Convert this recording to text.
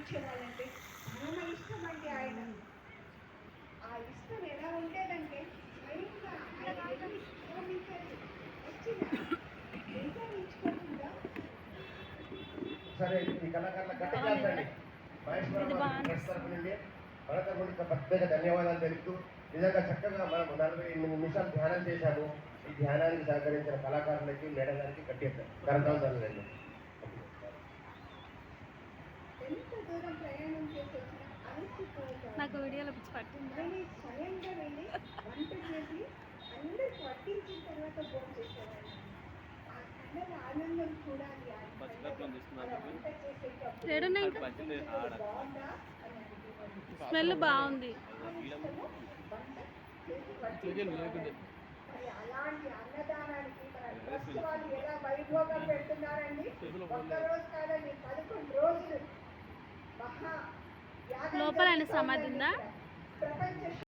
వచ్చేవాళ్ళంటే చాలా ఇష్టం అండి ఆయన. ఆ ఇష్టం ఎలా ఉండేదంటే స్వయంగా ఆయన వెళ్ళి శ్రమించండి వచ్చిన నిర్ధారించుకోకుండా. సరే ఈ కళాకారుల గట్టించండి మహేశ్వరం ప్రెస్ తరపు నుండి మన తరపు నుండి ప్రత్యేక ధన్యవాదాలు తెలుపుతూ నిజంగా చక్కగా మనం 48 నిమిషాలు ధ్యానం చేశాము. ఈ ధ్యానానికి సహకరించిన కళాకారులకి మేడం గారికి గట్టి కరతాలు రండి. ఎంత దూరం ప్రయాణం చేసి అలసిపోతారు. నాకు వీడియోలో పిచ్చి పట్టింది. స్వయంగా వెళ్ళి వంట చేసి అందరికి వడ్డించిన తర్వాత భోజనం చేసేవాళ్ళు. ఆ కళ్ళ ఆనందం చూడాలి. స్మెల్ బాగుంది. అలాంటి అన్నదానానికి మన ట్రస్ట్ వాళ్ళు ఎలా వైభోగం పెడుతున్నారండి. ఒక్కరోజు కాదండి 11 రోజులు మహా లోపల సమాధి ఉందా? ప్రపంచ